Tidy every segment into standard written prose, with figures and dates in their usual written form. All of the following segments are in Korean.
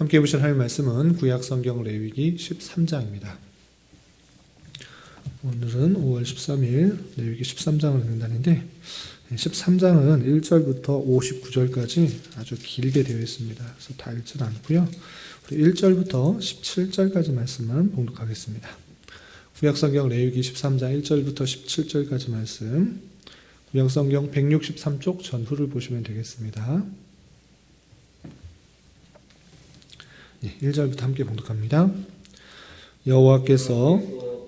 함께 보실 하나님의 말씀은 구약성경 레위기 13장입니다. 오늘은 5월 13일 레위기 13장을 읽는 날인데 13장은 1절부터 59절까지 아주 길게 되어 있습니다. 그래서 다 읽지는 않고요. 우리 1절부터 17절까지 말씀만 봉독하겠습니다. 구약성경 레위기 13장 1절부터 17절까지 말씀, 구약성경 163쪽 전후를 보시면 되겠습니다. 1절부터 함께 봉독합니다. 여호와께서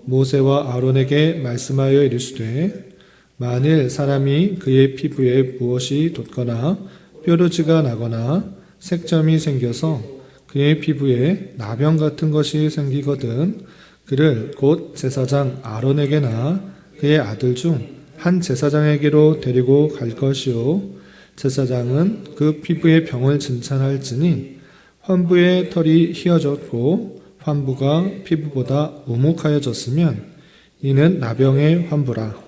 모세와 아론에게 말씀하여 이르시되 만일 사람이 그의 피부에 무엇이 돋거나 뾰루지가 나거나 색점이 생겨서 그의 피부에 나병 같은 것이 생기거든 그를 곧 제사장 아론에게나 그의 아들 중 한 제사장에게로 데리고 갈 것이요 제사장은 그 피부의 병을 진찰할지니 환부의 털이 휘어졌고 환부가 피부보다 우묵하여졌으면 이는 나병의 환부라.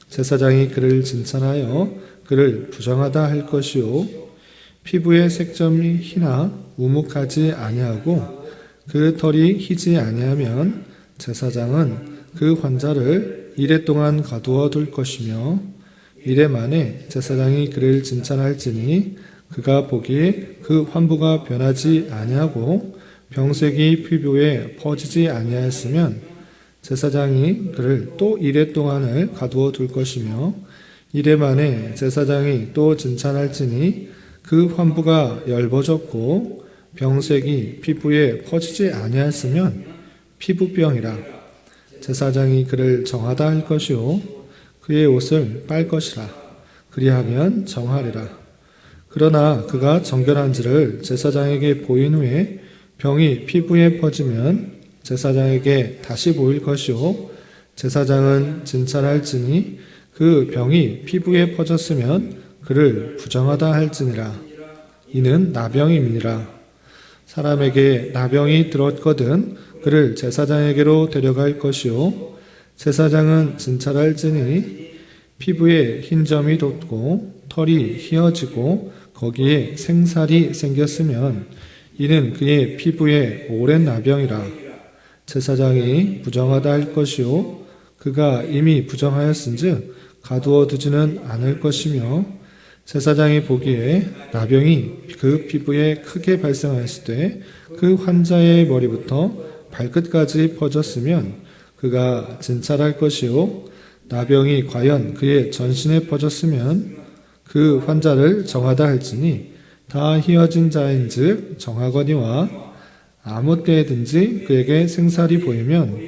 제사장이 그를 진찰하여 그를 부정하다 할 것이요 피부의 색점이 희나 우묵하지 아니하고 그 털이 희지 아니하면 제사장은 그 환자를 이레 동안 가두어 둘 것이며 이레 만에 제사장이 그를 진찰할지니 그가 보기에 그 환부가 변하지 아니하고 병색이 피부에 퍼지지 아니하였으면 제사장이 그를 또 이레 동안을 가두어 둘 것이며 이레 만에 제사장이 또 진찰할지니 그 환부가 엷어졌고 병색이 피부에 퍼지지 아니하였으면 피부병이라. 제사장이 그를 정하다 할 것이요 그의 옷을 빨 것이라. 그리하면 정하리라. 그러나 그가 정결한지를 제사장에게 보인 후에 병이 피부에 퍼지면 제사장에게 다시 보일 것이요 제사장은 진찰할지니 그 병이 피부에 퍼졌으면 그를 부정하다 할지니라. 이는 나병임이니라. 사람에게 나병이 들었거든 그를 제사장에게로 데려갈 것이요 제사장은 진찰할지니 피부에 흰 점이 돋고 털이 휘어지고 거기에 생살이 생겼으면 이는 그의 피부에 오랜 나병이라. 제사장이 부정하다 할 것이요 그가 이미 부정하였은즉 가두어 두지는 않을 것이며 제사장이 보기에 나병이 그 피부에 크게 발생하였을 때 그 환자의 머리부터 발끝까지 퍼졌으면 그가 진찰할 것이요 나병이 과연 그의 전신에 퍼졌으면 그 환자를 정하다 할지니 다 휘어진 자인즉 정하거니와 아무 때든지 그에게 생살이 보이면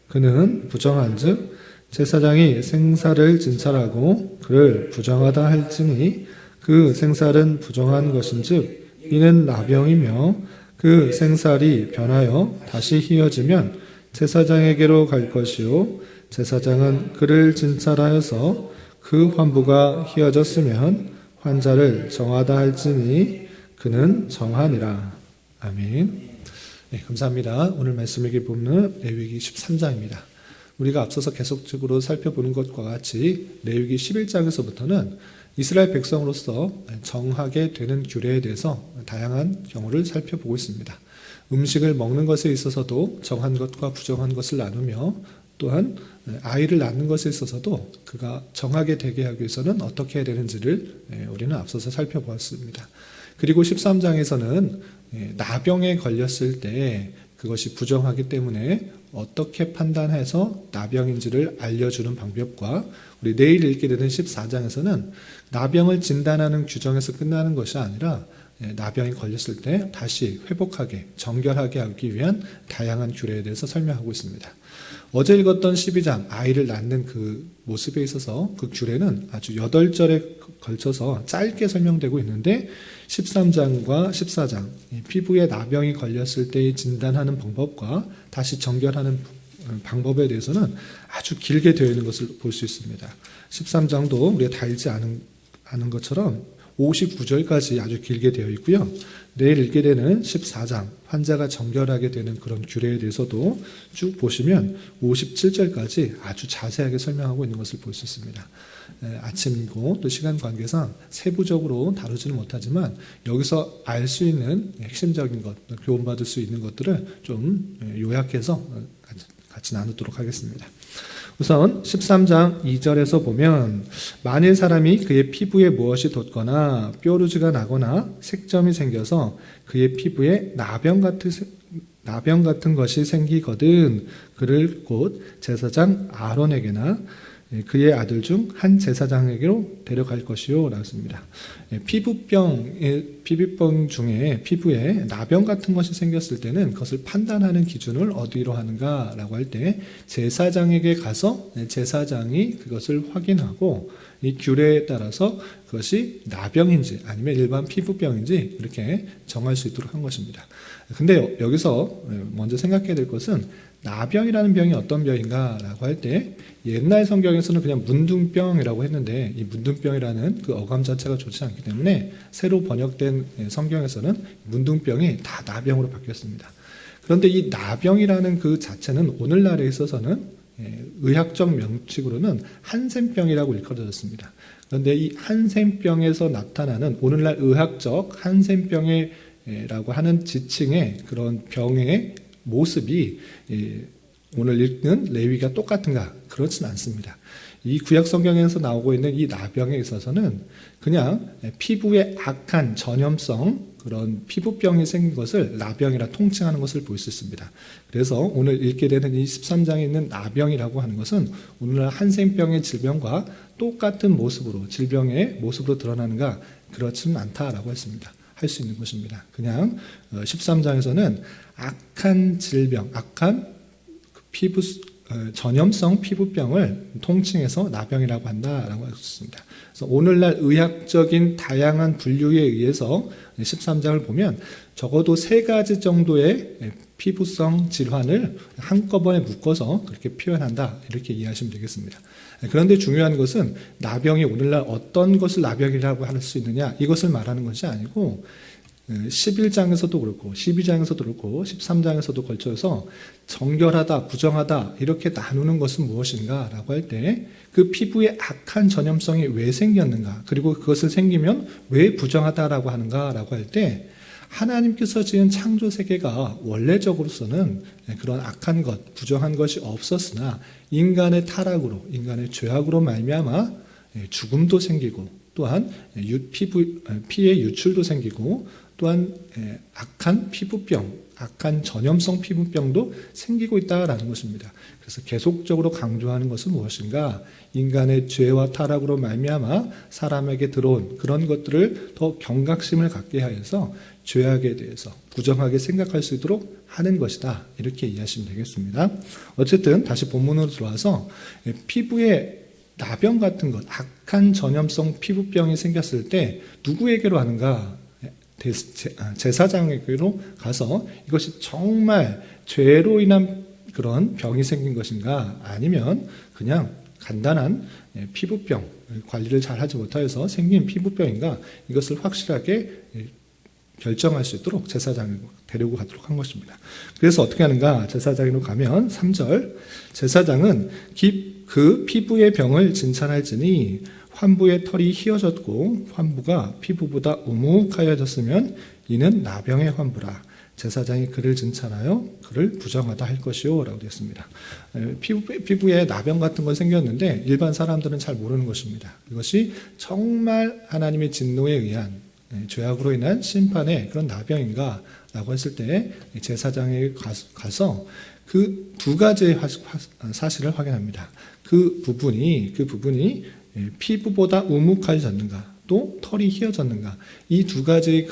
그는 부정한즉 제사장이 생살을 진찰하고 그를 부정하다 할지니 그 생살은 부정한 것인즉 이는 나병이며 그 생살이 변하여 다시 휘어지면 제사장에게로 갈 것이요 제사장은 그를 진찰하여서 그 환부가 휘어졌으면 환자를 정하다 할지니 그는 정하니라. 아멘. 네, 감사합니다. 오늘 말씀 읽기 본문은 레위기 13장입니다. 우리가 앞서서 계속적으로 살펴보는 것과 같이 레위기 11장에서부터는 이스라엘 백성으로서 정하게 되는 규례에 대해서 다양한 경우를 살펴보고 있습니다. 음식을 먹는 것에 있어서도 정한 것과 부정한 것을 나누며 또한 아이를 낳는 것에 있어서도 그가 정하게 되게 하기 위해서는 어떻게 해야 되는지를 우리는 앞서서 살펴보았습니다. 그리고 13장에서는 나병에 걸렸을 때 그것이 부정하기 때문에 어떻게 판단해서 나병인지를 알려주는 방법과 우리 내일 읽게 되는 14장에서는 나병을 진단하는 규정에서 끝나는 것이 아니라 나병이 걸렸을 때 다시 회복하게 정결하게 하기 위한 다양한 규례에 대해서 설명하고 있습니다. 어제 읽었던 12장 아이를 낳는 그 모습에 있어서 그 규례는 아주 8절에 걸쳐서 짧게 설명되고 있는데 13장과 14장 피부에 나병이 걸렸을 때의 진단하는 방법과 다시 정결하는 방법에 대해서는 아주 길게 되어 있는 것을 볼 수 있습니다. 13장도 우리가 다 읽지 않은 것처럼 59절까지 아주 길게 되어 있고요. 내일 읽게 되는 14장 환자가 정결하게 되는 그런 규례에 대해서도 쭉 보시면 57절까지 아주 자세하게 설명하고 있는 것을 볼 수 있습니다. 아침이고 또 시간 관계상 세부적으로 다루지는 못하지만 여기서 알 수 있는 핵심적인 것, 교훈받을 수 있는 것들을 좀 요약해서 같이 나누도록 하겠습니다. 우선 13장 2절에서 보면 만일 사람이 그의 피부에 무엇이 돋거나 뾰루지가 나거나 색점이 생겨서 그의 피부에 나병 같은 것이 생기거든 그를 곧 제사장 아론에게나 그의 아들 중 한 제사장에게로 데려갈 것이요 라습니다. 피부병 중에 피부에 나병 같은 것이 생겼을 때는 그것을 판단하는 기준을 어디로 하는가라고 할 때 제사장에게 가서 제사장이 그것을 확인하고 이 규례에 따라서 그것이 나병인지 아니면 일반 피부병인지 이렇게 정할 수 있도록 한 것입니다. 근데 여기서 먼저 생각해야 될 것은 나병이라는 병이 어떤 병인가라고 할 때 옛날 성경에서는 그냥 문둥병이라고 했는데 이 문둥병이라는 그 어감 자체가 좋지 않기 때문에 새로 번역된 성경에서는 문둥병이 다 나병으로 바뀌었습니다. 그런데 이 나병이라는 그 자체는 오늘날에 있어서는 의학적 명칭으로는 한센병이라고 일컬어졌습니다. 그런데 이 한센병에서 나타나는 오늘날 의학적 한센병이라고 하는 지칭의 그런 병의 모습이 오늘 읽는 레위가 똑같은가? 그렇진 않습니다. 이 구약 성경에서 나오고 있는 이 나병에 있어서는 그냥 피부에 악한 전염성 그런 피부병이 생긴 것을 나병이라 통칭하는 것을 볼 수 있습니다. 그래서 오늘 읽게 되는 이 13장에 있는 나병이라고 하는 것은 오늘날 한센병의 질병과 똑같은 모습으로 질병의 모습으로 드러나는가? 그렇지는 않다라고 했습니다. 할 수 있는 것입니다. 그냥 13장에서는 악한 질병, 악한 전염성 피부병을 통칭해서 나병이라고 한다라고 했습니다. 그래서 오늘날 의학적인 다양한 분류에 의해서 13장을 보면 적어도 3가지 정도의 피부성 질환을 한꺼번에 묶어서 그렇게 표현한다 이렇게 이해하시면 되겠습니다. 그런데 중요한 것은 나병이 오늘날 어떤 것을 나병이라고 할 수 있느냐 이것을 말하는 것이 아니고 11장에서도 그렇고 12장에서도 그렇고 13장에서도 걸쳐서 정결하다, 부정하다 이렇게 나누는 것은 무엇인가 라고 할 때 그 피부에 악한 전염성이 왜 생겼는가 그리고 그것을 생기면 왜 부정하다라고 하는가 라고 할 때 하나님께서 지은 창조 세계가 원래적으로서는 그런 악한 것, 부정한 것이 없었으나 인간의 타락으로, 인간의 죄악으로 말미암아 죽음도 생기고 또한 피의 유출도 생기고 또한 악한 피부병, 악한 전염성 피부병도 생기고 있다라는 것입니다. 그래서 계속적으로 강조하는 것은 무엇인가? 인간의 죄와 타락으로 말미암아 사람에게 들어온 그런 것들을 더 경각심을 갖게 하여서 죄악에 대해서 부정하게 생각할 수 있도록 하는 것이다. 이렇게 이해하시면 되겠습니다. 어쨌든 다시 본문으로 들어와서 피부에 나병 같은 것, 악한 전염성 피부병이 생겼을 때 누구에게로 하는가? 제사장에게로 가서 이것이 정말 죄로 인한 그런 병이 생긴 것인가? 아니면 그냥 간단한 피부병, 관리를 잘 하지 못하여서 생긴 피부병인가? 이것을 확실하게 결정할 수 있도록 제사장을 데리고 가도록 한 것입니다. 그래서 어떻게 하는가? 제사장으로 가면 3절 제사장은 그 피부의 병을 진찰할지니 환부의 털이 휘어졌고 환부가 피부보다 우묵하여졌으면 이는 나병의 환부라. 제사장이 그를 진찰하여 그를 부정하다 할 것이요 라고 되어 있습니다. 피부에 나병 같은 건 생겼는데 일반 사람들은 잘 모르는 것입니다. 이것이 정말 하나님의 진노에 의한 죄악으로 인한 심판의 그런 나병인가 라고 했을 때 제사장에 가서 그 2가지의 사실을 확인합니다. 그 부분이 피부보다 우묵해졌는가 또 털이 휘어졌는가 이 2가지의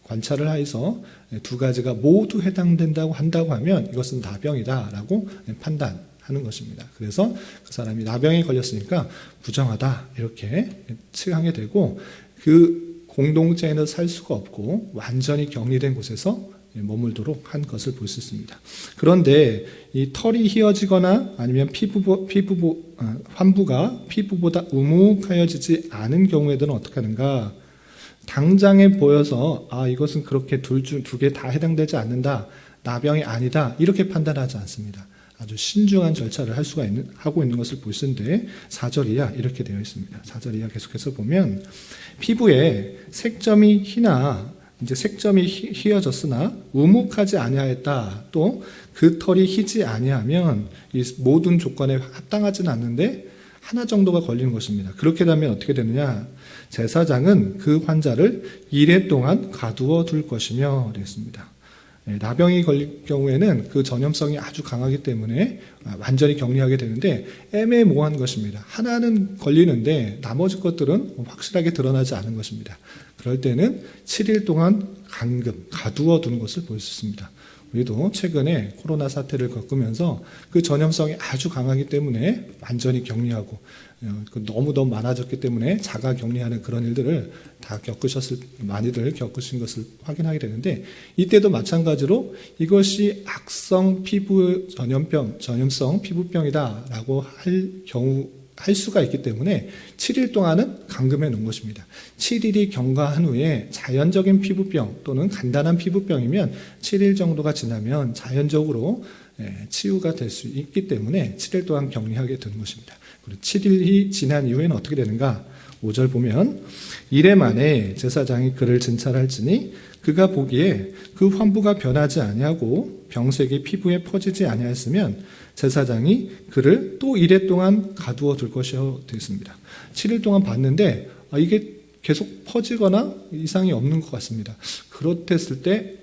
관찰을 하여서 2가지가 모두 해당된다고 한다고 하면 이것은 나병이다라고 판단하는 것입니다. 그래서 그 사람이 나병에 걸렸으니까 부정하다 이렇게 칭하게 되고 그 공동체에는 살 수가 없고 완전히 격리된 곳에서 머물도록 한 것을 볼 수 있습니다. 그런데 이 털이 휘어지거나 아니면 환부가 피부보다 우묵하여지지 않은 경우에는 어떻게 하는가 당장에 보여서 이것은 그렇게 두 개 다 해당되지 않는다, 나병이 아니다 이렇게 판단하지 않습니다. 아주 신중한 절차를 하고 있는 것을 볼 수 있는데 4절 이하 이렇게 되어 있습니다. 4절 이하 계속해서 보면 피부에 색점이 희나 이제 색점이 희어졌으나 우묵하지 아니하였다. 또 그 털이 희지 아니하면 이 모든 조건에 합당하지는 않는데 하나 정도가 걸리는 것입니다. 그렇게 되면 어떻게 되느냐? 제사장은 그 환자를 이래 동안 가두어 둘 것이며 그랬습니다. 나병이 걸릴 경우에는 그 전염성이 아주 강하기 때문에 완전히 격리하게 되는데 애매모호한 것입니다. 하나는 걸리는데 나머지 것들은 확실하게 드러나지 않은 것입니다. 그럴 때는 7일 동안 감금, 가두어 두는 것을 볼 수 있습니다. 우리도 최근에 코로나 사태를 겪으면서 그 전염성이 아주 강하기 때문에 완전히 격리하고 너무 많아졌기 때문에 자가 격리하는 그런 일들을 다 많이들 겪으신 것을 확인하게 되는데 이때도 마찬가지로 이것이 악성 피부 전염성 피부병이다라고 할 수가 있기 때문에 7일 동안은 감금해 놓은 것입니다. 7일이 경과한 후에 자연적인 피부병 또는 간단한 피부병이면 7일 정도가 지나면 자연적으로 치유가 될 수 있기 때문에 7일 동안 격리하게 되는 것입니다. 그리고 7일이 지난 이후에는 어떻게 되는가? 5절 보면 이래 만에 제사장이 그를 진찰할지니 그가 보기에 그 환부가 변하지 아니하고 병색이 피부에 퍼지지 아니하였으면 제사장이 그를 또 이래 동안 가두어 둘 것이요 되었습니다. 7일 동안 봤는데 이게 계속 퍼지거나 이상이 없는 것 같습니다. 그렇댔을 때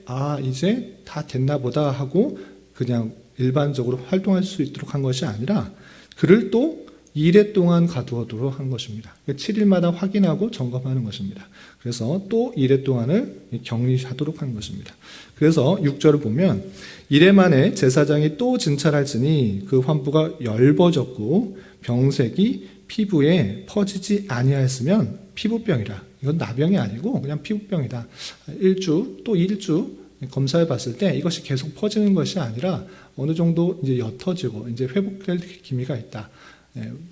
이제 다 됐나 보다 하고 그냥 일반적으로 활동할 수 있도록 한 것이 아니라 그를 또 2일 동안 가두어두도록 한 것입니다. 7일마다 확인하고 점검하는 것입니다. 그래서 또 2일 동안을 격리하도록 한 것입니다. 그래서 6절을 보면 이래 만에 제사장이 또 진찰할지니 그 환부가 엷어졌고 병색이 피부에 퍼지지 아니하였으면 피부병이라. 이건 나병이 아니고 그냥 피부병이다. 1주 또 1주 검사해 봤을 때 이것이 계속 퍼지는 것이 아니라 어느 정도 이제 옅어지고 이제 회복될 기미가 있다.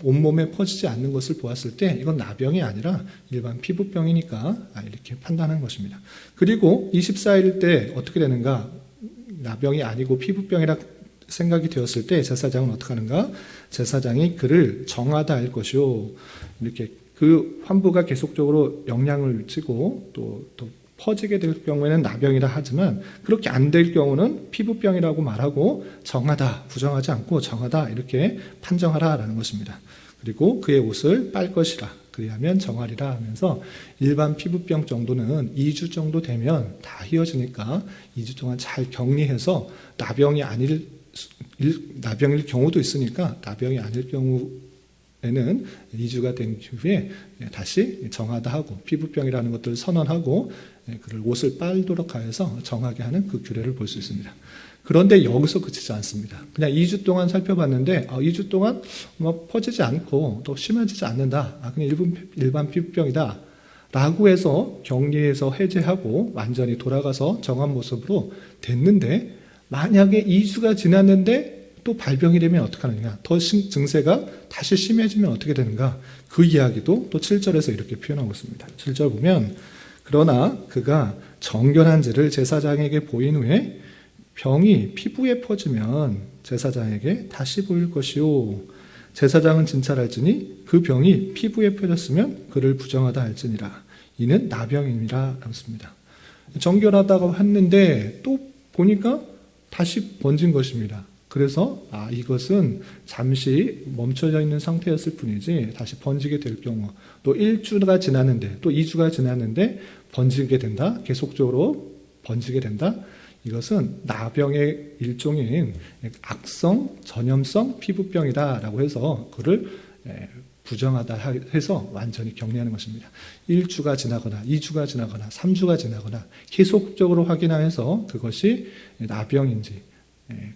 온몸에 퍼지지 않는 것을 보았을 때 이건 나병이 아니라 일반 피부병이니까 이렇게 판단한 것입니다. 그리고 24일 때 어떻게 되는가? 나병이 아니고 피부병이라 생각이 되었을 때 제사장은 어떻게 하는가? 제사장이 그를 정하다 할 것이요. 이렇게 그 환부가 계속적으로 영향을 미치고 또 퍼지게 될 경우에는 나병이라 하지만 그렇게 안 될 경우는 피부병이라고 말하고 정하다, 부정하지 않고 정하다 이렇게 판정하라라는 것입니다. 그리고 그의 옷을 빨 것이라 그리하면 정하리라 하면서 일반 피부병 정도는 2주 정도 되면 다 희어지니까 2주 동안 잘 격리해서 나병일 경우도 있으니까 나병이 아닐 경우에는 2주가 된 후에 다시 정하다 하고 피부병이라는 것들을 선언하고 그를 옷을 빨도록 하여서 정하게 하는 그 규례를 볼 수 있습니다. 그런데 여기서 그치지 않습니다. 그냥 2주 동안 살펴봤는데 2주 동안 퍼지지 않고 또 심해지지 않는다. 그냥 일반 피부병이다. 라고 해서 격리해서 해제하고 완전히 돌아가서 정한 모습으로 됐는데 만약에 2주가 지났는데 또 발병이 되면 어떻게 하느냐. 더 증세가 다시 심해지면 어떻게 되는가. 그 이야기도 또 7절에서 이렇게 표현하고 있습니다. 7절 보면 그러나 그가 정결한지를 제사장에게 보인 후에 병이 피부에 퍼지면 제사장에게 다시 보일 것이요. 제사장은 진찰할지니 그 병이 피부에 퍼졌으면 그를 부정하다 할지니라. 이는 나병이니라 했습니다. 정결하다고 했는데 또 보니까 다시 번진 것입니다. 그래서 이것은 잠시 멈춰져 있는 상태였을 뿐이지 다시 번지게 될 경우 또 1주가 지났는데 또 2주가 지났는데 번지게 된다. 계속적으로 번지게 된다. 이것은 나병의 일종인 악성 전염성 피부병이다라고 해서 그를 부정하다 해서 완전히 격리하는 것입니다. 1주가 지나거나 2주가 지나거나 3주가 지나거나 계속적으로 확인하여서 그것이 나병인지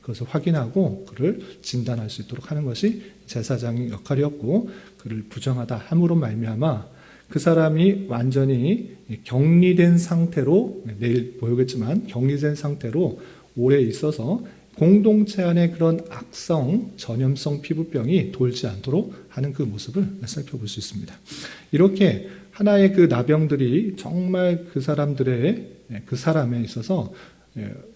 그것을 확인하고 그를 진단할 수 있도록 하는 것이 제사장의 역할이었고 그를 부정하다 함으로 말미암아 그 사람이 완전히 격리된 상태로 내일 보이겠지만 격리된 상태로 오래 있어서 공동체 안에 그런 악성 전염성 피부병이 돌지 않도록 하는 그 모습을 살펴볼 수 있습니다. 이렇게 하나의 그 나병들이 정말 그 사람에 있어서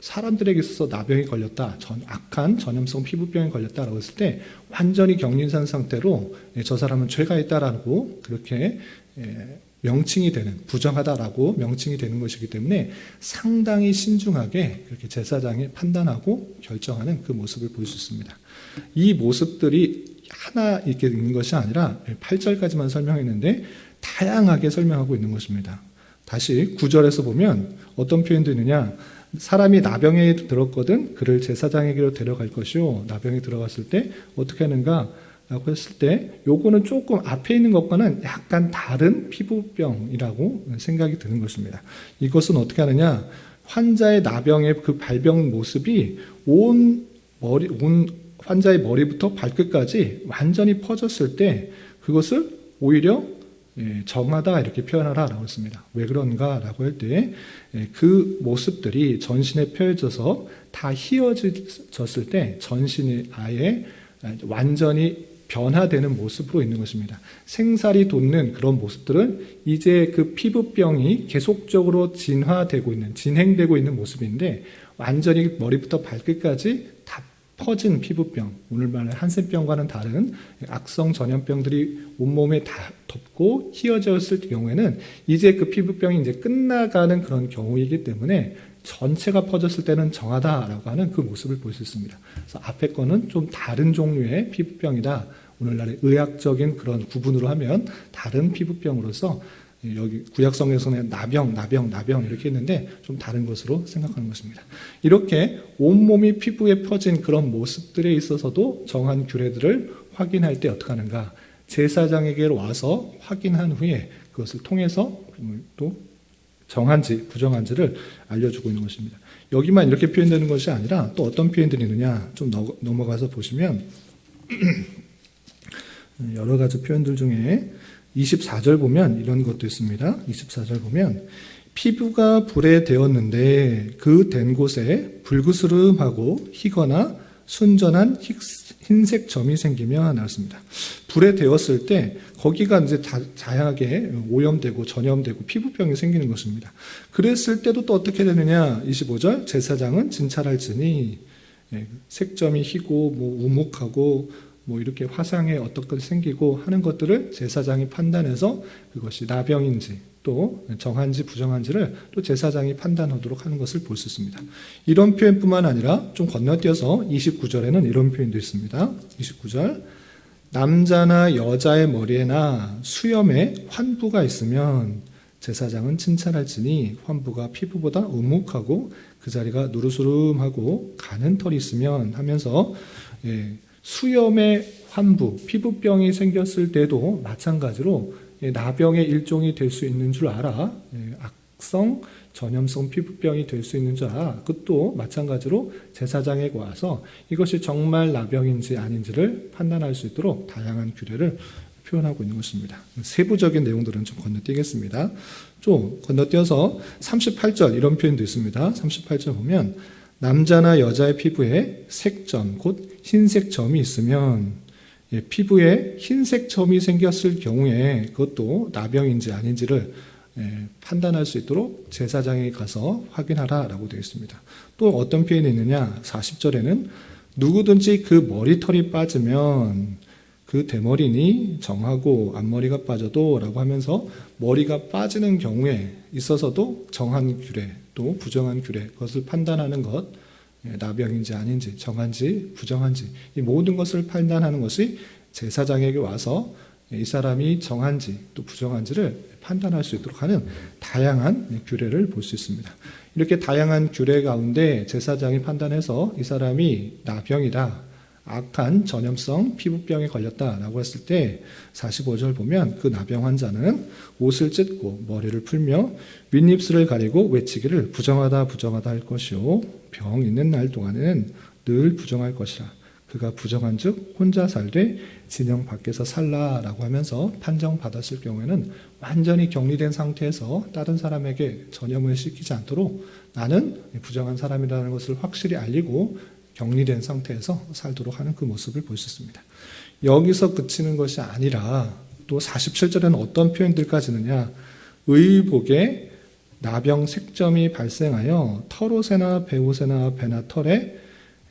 사람들에게 있어서 나병이 걸렸다, 악한 전염성 피부병이 걸렸다라고 했을 때 완전히 격리된 상태로 저 사람은 죄가 있다라고 그렇게 명칭이 되는, 부정하다라고 명칭이 되는 것이기 때문에 상당히 신중하게 그렇게 제사장이 판단하고 결정하는 그 모습을 볼 수 있습니다. 이 모습들이 하나 이렇게 있는 것이 아니라 8절까지만 설명했는데 다양하게 설명하고 있는 것입니다. 다시 9절에서 보면 어떤 표현도 있느냐, 사람이 나병에 들었거든 그를 제사장에게로 데려갈 것이요, 나병에 들어갔을 때 어떻게 하는가 라고 했을 때 요거는 조금 앞에 있는 것과는 약간 다른 피부병이라고 생각이 드는 것입니다. 이것은 어떻게 하느냐, 환자의 나병의 그 발병 모습이 온 환자의 머리부터 발끝까지 완전히 퍼졌을 때 그것을 오히려 정하다 이렇게 표현하라라고 했습니다. 왜 그런가라고 할 때 그 모습들이 전신에 펴져서 다 휘어졌을 때 전신이 아예 완전히 변화되는 모습으로 있는 것입니다. 생살이 돋는 그런 모습들은 이제 그 피부병이 계속적으로 진행되고 있는 모습인데 완전히 머리부터 발끝까지 다 퍼진 피부병, 오늘 말하는 한센병과는 다른 악성 전염병들이 온몸에 다 덮고 휘어졌을 경우에는 이제 그 피부병이 이제 끝나가는 그런 경우이기 때문에 전체가 퍼졌을 때는 정하다라고 하는 그 모습을 볼 수 있습니다. 그래서 앞에 거는 좀 다른 종류의 피부병이다. 오늘날의 의학적인 그런 구분으로 하면 다른 피부병으로서 여기 구약성경에서는 나병 이렇게 했는데 좀 다른 것으로 생각하는 것입니다. 이렇게 온몸이 피부에 펴진 그런 모습들에 있어서도 정한 규례들을 확인할 때 어떻게 하는가? 제사장에게로 와서 확인한 후에 그것을 통해서 또 정한지 부정한지를 알려주고 있는 것입니다. 여기만 이렇게 표현되는 것이 아니라 또 어떤 표현들이 있느냐, 좀 넘어가서 보시면 여러 가지 표현들 중에 24절 보면 이런 것도 있습니다. 24절 보면 피부가 불에 데었는데 그 댄 곳에 불그스름하고 희거나 순전한 흰색 점이 생기면 나왔습니다. 불에 데웠을 때 거기가 이제 다양하게 오염되고 전염되고 피부병이 생기는 것입니다. 그랬을 때도 또 어떻게 되느냐? 25절 제사장은 진찰할지니 색점이 희고 우묵하고 이렇게 화상에 어떤 것이 생기고 하는 것들을 제사장이 판단해서 그것이 나병인지 또 정한지 부정한지를 또 제사장이 판단하도록 하는 것을 볼 수 있습니다. 이런 표현뿐만 아니라 좀 건너뛰어서 29절에는 이런 표현도 있습니다. 29절 남자나 여자의 머리에나 수염에 환부가 있으면 제사장은 칭찬할지니 환부가 피부보다 우묵하고 그 자리가 누르스름하고 가는 털이 있으면 하면서 수염의 환부, 피부병이 생겼을 때도 마찬가지로 나병의 일종이 될 수 있는 줄 알아. 악성 전염성 피부병이 될 수 있는 줄 알아. 그것도 마찬가지로 제사장에게 와서 이것이 정말 나병인지 아닌지를 판단할 수 있도록 다양한 규례를 표현하고 있는 것입니다. 세부적인 내용들은 좀 건너뛰겠습니다. 좀 건너뛰어서 38절 이런 표현도 있습니다. 38절 보면 남자나 여자의 피부에 색점, 곧 흰색 점이 있으면 피부에 흰색 점이 생겼을 경우에 그것도 나병인지 아닌지를 판단할 수 있도록 제사장에 가서 확인하라라고 되어 있습니다. 또 어떤 표현이 있느냐? 40절에는 누구든지 그 머리털이 빠지면 그 대머리니 정하고 앞머리가 빠져도 라고 하면서 머리가 빠지는 경우에 있어서도 정한 규례 또 부정한 규례 그것을 판단하는 것, 나병인지 아닌지 정한지 부정한지 이 모든 것을 판단하는 것이 제사장에게 와서 이 사람이 정한지 또 부정한지를 판단할 수 있도록 하는 다양한 규례를 볼 수 있습니다. 이렇게 다양한 규례 가운데 제사장이 판단해서 이 사람이 나병이다, 악한 전염성 피부병에 걸렸다라고 했을 때 45절 보면 그 나병 환자는 옷을 찢고 머리를 풀며 윗입술을 가리고 외치기를 부정하다 부정하다 할 것이요 병 있는 날 동안에는 늘 부정할 것이라. 그가 부정한 즉 혼자 살되 진영 밖에서 살라라고 하면서 판정받았을 경우에는 완전히 격리된 상태에서 다른 사람에게 전염을 시키지 않도록 나는 부정한 사람이라는 것을 확실히 알리고 격리된 상태에서 살도록 하는 그 모습을 볼 수 있습니다. 여기서 그치는 것이 아니라 또 47절에는 어떤 표현들까지 있느냐. 의복에 나병 색점이 발생하여 털옷에나 베옷에나 배나 털에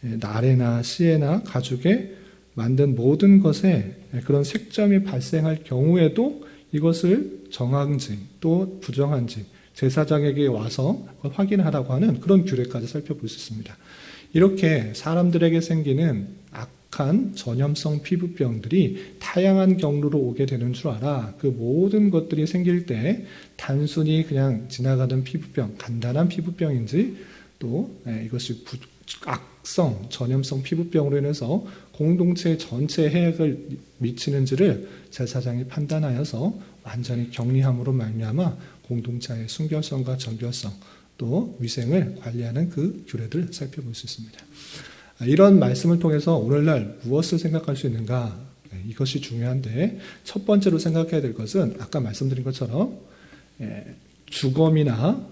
날에나 씨에나 가죽에 만든 모든 것에 그런 색점이 발생할 경우에도 이것을 정한지 또 부정한지 제사장에게 와서 확인하라고 하는 그런 규례까지 살펴볼 수 있습니다. 이렇게 사람들에게 생기는 악한 전염성 피부병들이 다양한 경로로 오게 되는 줄 알아. 그 모든 것들이 생길 때 단순히 그냥 지나가는 피부병, 간단한 피부병인지 또 이것이 악성 전염성 피부병으로 인해서 공동체 전체에 해악을 미치는지를 제사장이 판단하여서 완전히 격리함으로 말미암아 공동체의 순결성과 정결성 또 위생을 관리하는 그 규례들을 살펴볼 수 있습니다. 이런 말씀을 통해서 오늘날 무엇을 생각할 수 있는가? 이것이 중요한데 첫 번째로 생각해야 될 것은 아까 말씀드린 것처럼 주검이나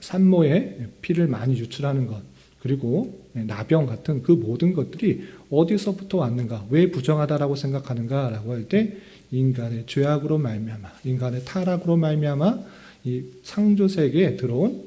산모에 피를 많이 유출하는 것 그리고 나병 같은 그 모든 것들이 어디서부터 왔는가? 왜 부정하다라고 생각하는가? 라고 할 때 인간의 죄악으로 말미암아 인간의 타락으로 말미암아 이 창조세계에 들어온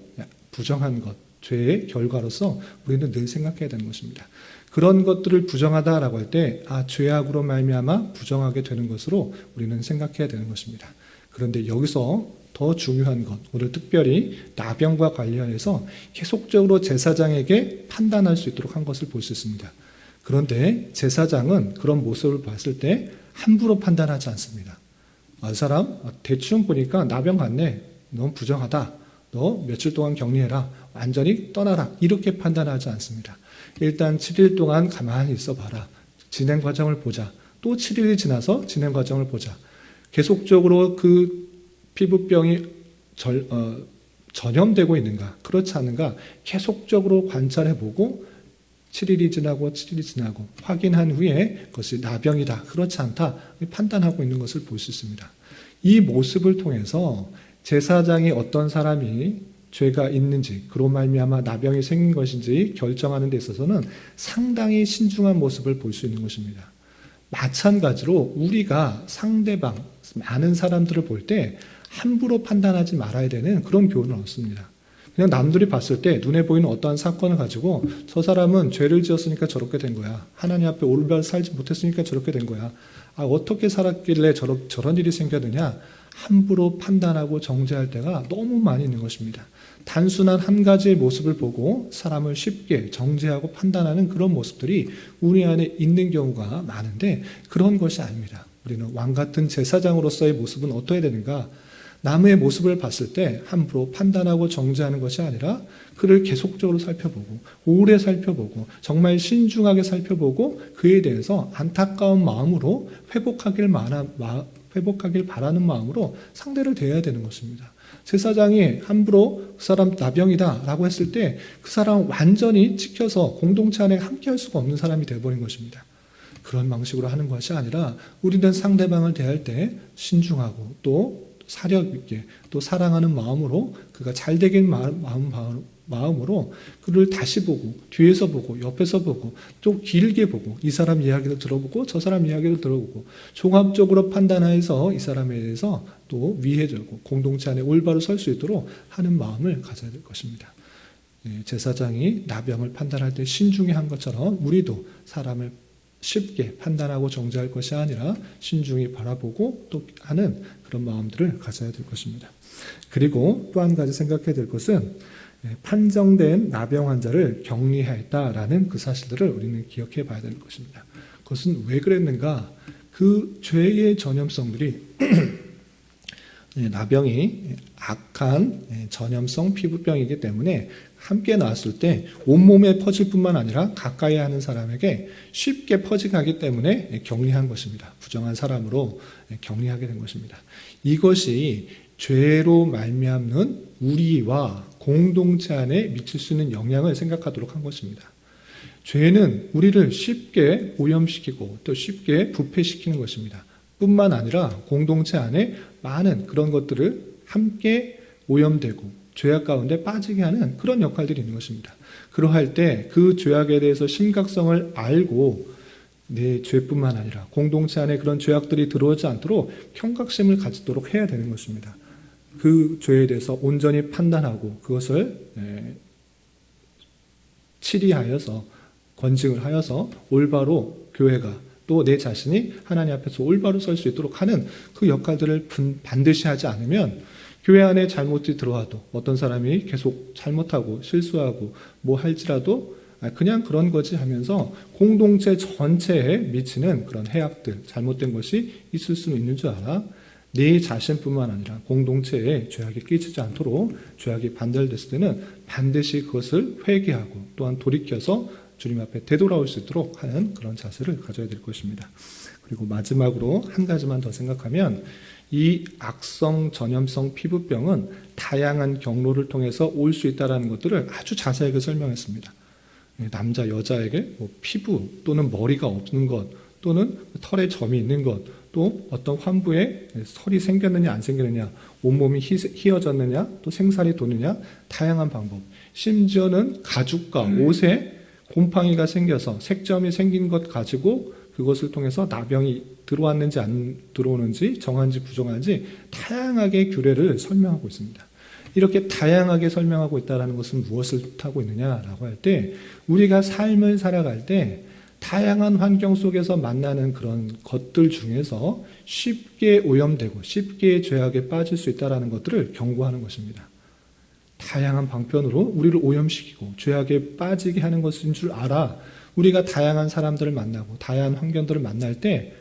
부정한 것 죄의 결과로서 우리는 늘 생각해야 되는 것입니다. 그런 것들을 부정하다라고 할 때 죄악으로 말미암아 부정하게 되는 것으로 우리는 생각해야 되는 것입니다. 그런데 여기서 더 중요한 것, 오늘 특별히 나병과 관련해서 계속적으로 제사장에게 판단할 수 있도록 한 것을 볼 수 있습니다. 그런데 제사장은 그런 모습을 봤을 때 함부로 판단하지 않습니다. 이 사람 대충 보니까 나병 같네. 넌 부정하다. 너 며칠 동안 격리해라. 완전히 떠나라. 이렇게 판단하지 않습니다. 일단 7일 동안 가만히 있어봐라. 진행 과정을 보자. 또 7일이 지나서 진행 과정을 보자. 계속적으로 그 피부병이 전염되고 있는가 그렇지 않은가 계속적으로 관찰해보고 7일이 지나고 확인한 후에 그것이 나병이다 그렇지 않다 판단하고 있는 것을 볼 수 있습니다. 이 모습을 통해서 제사장이 어떤 사람이 죄가 있는지 그로 말미암아 나병이 생긴 것인지 결정하는 데 있어서는 상당히 신중한 모습을 볼 수 있는 것입니다. 마찬가지로 우리가 상대방 많은 사람들을 볼 때 함부로 판단하지 말아야 되는 그런 교훈을 얻습니다. 그냥 남들이 봤을 때 눈에 보이는 어떠한 사건을 가지고 저 사람은 죄를 지었으니까 저렇게 된 거야. 하나님 앞에 올바로 살지 못했으니까 저렇게 된 거야. 어떻게 살았길래 저런 일이 생겼느냐. 함부로 판단하고 정죄할 때가 너무 많이 있는 것입니다. 단순한 한 가지의 모습을 보고 사람을 쉽게 정죄하고 판단하는 그런 모습들이 우리 안에 있는 경우가 많은데 그런 것이 아닙니다. 우리는 왕같은 제사장으로서의 모습은 어떠해야 되는가? 남의 모습을 봤을 때 함부로 판단하고 정죄하는 것이 아니라 그를 계속적으로 살펴보고 오래 살펴보고 정말 신중하게 살펴보고 그에 대해서 안타까운 마음으로 회복하길 바라는 마음으로 상대를 대해야 되는 것입니다. 제사장이 함부로 그 사람 나병이다 라고 했을 때 그 사람은 완전히 지켜서 공동체 안에 함께할 수가 없는 사람이 되어버린 것입니다. 그런 방식으로 하는 것이 아니라 우리는 상대방을 대할 때 신중하고 또 사력 있게 또 사랑하는 마음으로 그가 잘 되길 마음으로 그를 다시 보고 뒤에서 보고 옆에서 보고 또 길게 보고 이 사람 이야기도 들어보고 저 사람 이야기도 들어보고 종합적으로 판단해서 이 사람에 대해서 또 위해주고 공동체 안에 올바로 설 수 있도록 하는 마음을 가져야 될 것입니다. 제사장이 나병을 판단할 때 신중히 한 것처럼 우리도 사람을 쉽게 판단하고 정죄할 것이 아니라 신중히 바라보고 또 하는 그런 마음들을 가져야 될 것입니다. 그리고 또 한 가지 생각해야 될 것은 판정된 나병 환자를 격리했다라는 그 사실들을 우리는 기억해 봐야 될 것입니다. 그것은 왜 그랬는가? 그 죄의 전염성들이 나병이 악한 전염성 피부병이기 때문에 함께 나왔을 때 온몸에 퍼질 뿐만 아니라 가까이 하는 사람에게 쉽게 퍼지게 때문에 격리한 것입니다. 부정한 사람으로 격리하게 된 것입니다. 이것이 죄로 말미암는 우리와 공동체 안에 미칠 수 있는 영향을 생각하도록 한 것입니다. 죄는 우리를 쉽게 오염시키고 또 쉽게 부패시키는 것입니다. 뿐만 아니라 공동체 안에 많은 그런 것들을 함께 오염되고 죄악 가운데 빠지게 하는 그런 역할들이 있는 것입니다. 그러할 때 그 죄악에 대해서 심각성을 알고 내 죄뿐만 아니라 공동체 안에 그런 죄악들이 들어오지 않도록 경각심을 가지도록 해야 되는 것입니다. 그 죄에 대해서 온전히 판단하고 그것을 치리하여서 권징을 하여서 올바로 교회가 또 내 자신이 하나님 앞에서 올바로 설 수 있도록 하는 그 역할들을 반드시 하지 않으면 교회 안에 잘못이 들어와도 어떤 사람이 계속 잘못하고 실수하고 뭐 할지라도 그냥 그런 거지 하면서 공동체 전체에 미치는 그런 해악들, 잘못된 것이 있을 수는 있는 줄 알아. 네 자신뿐만 아니라 공동체에 죄악이 끼치지 않도록 죄악이 반달됐을 때는 반드시 그것을 회개하고 또한 돌이켜서 주님 앞에 되돌아올 수 있도록 하는 그런 자세를 가져야 될 것입니다. 그리고 마지막으로 한 가지만 더 생각하면 이 악성 전염성 피부병은 다양한 경로를 통해서 올 수 있다는 것들을 아주 자세하게 설명했습니다. 남자, 여자에게 피부 또는 머리가 없는 것 또는 털에 점이 있는 것 또 어떤 환부에 설이 생겼느냐 안 생겼느냐 온몸이 휘어졌느냐 또 생살이 도느냐 다양한 방법 심지어는 가죽과 옷에 곰팡이가 생겨서 색점이 생긴 것 가지고 그것을 통해서 나병이 들어왔는지 안 들어오는지 정한지 부정한지 다양하게 규례를 설명하고 있습니다. 이렇게 다양하게 설명하고 있다는 것은 무엇을 뜻하고 있느냐라고 할 때 우리가 삶을 살아갈 때 다양한 환경 속에서 만나는 그런 것들 중에서 쉽게 오염되고 쉽게 죄악에 빠질 수 있다는 것들을 경고하는 것입니다. 다양한 방편으로 우리를 오염시키고 죄악에 빠지게 하는 것인 줄 알아. 우리가 다양한 사람들을 만나고 다양한 환경들을 만날 때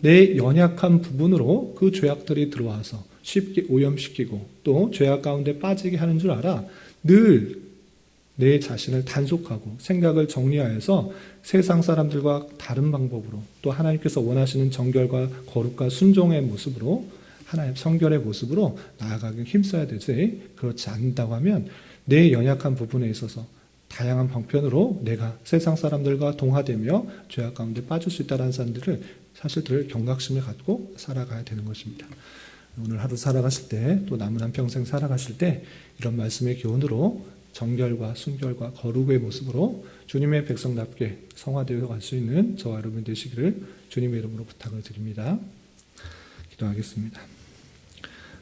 내 연약한 부분으로 그 죄악들이 들어와서 쉽게 오염시키고 또 죄악 가운데 빠지게 하는 줄 알아. 늘 내 자신을 단속하고 생각을 정리하여서 세상 사람들과 다른 방법으로 또 하나님께서 원하시는 정결과 거룩과 순종의 모습으로 하나님 성결의 모습으로 나아가기 힘써야 되지. 그렇지 않는다고 하면 내 연약한 부분에 있어서 다양한 방편으로 내가 세상 사람들과 동화되며 죄악 가운데 빠질 수 있다는 사실들을 경각심을 갖고 살아가야 되는 것입니다. 오늘 하루 살아가실 때 또 남은 한 평생 살아가실 때 이런 말씀의 교훈으로 정결과 순결과 거룩의 모습으로 주님의 백성답게 성화되어 갈 수 있는 저와 여러분 되시기를 주님의 이름으로 부탁을 드립니다. 기도하겠습니다.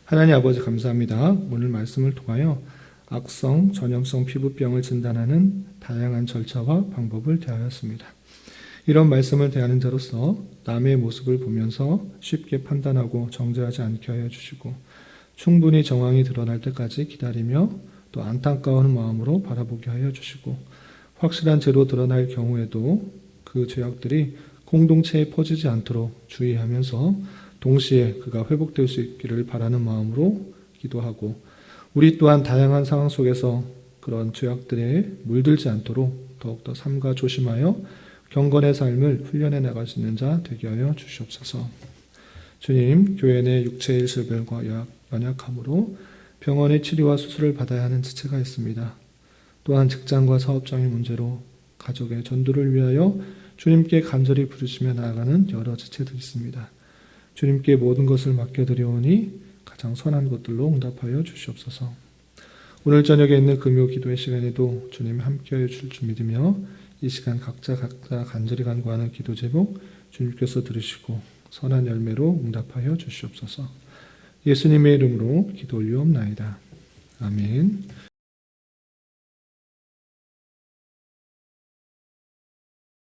하나님 아버지 감사합니다. 오늘 말씀을 통하여 악성 전염성 피부병을 진단하는 다양한 절차와 방법을 대하였습니다. 이런 말씀을 대하는 자로서 남의 모습을 보면서 쉽게 판단하고 정죄하지 않게 하여 주시고 충분히 정황이 드러날 때까지 기다리며 또 안타까운 마음으로 바라보게 하여 주시고 확실한 죄로 드러날 경우에도 그 죄악들이 공동체에 퍼지지 않도록 주의하면서 동시에 그가 회복될 수 있기를 바라는 마음으로 기도하고 우리 또한 다양한 상황 속에서 그런 죄악들에 물들지 않도록 더욱더 삼가 조심하여 경건의 삶을 훈련해 나갈 수 있는 자 되게 하여 주시옵소서. 주님, 교회 내 육체의 질병과 연약함으로 병원의 치료와 수술을 받아야 하는 지체가 있습니다. 또한 직장과 사업장의 문제로 가족의 전도를 위하여 주님께 간절히 부르시며 나아가는 여러 지체들이 있습니다. 주님께 모든 것을 맡겨드리오니 가장 선한 것들로 응답하여 주시옵소서. 오늘 저녁에 있는 금요 기도의 시간에도 주님 함께하여 주실 줄 믿으며 이 시간 각자 간절히 간구하는 기도 제목 주님께서 들으시고 선한 열매로 응답하여 주시옵소서. 예수님의 이름으로 기도 올리옵나이다. 아멘.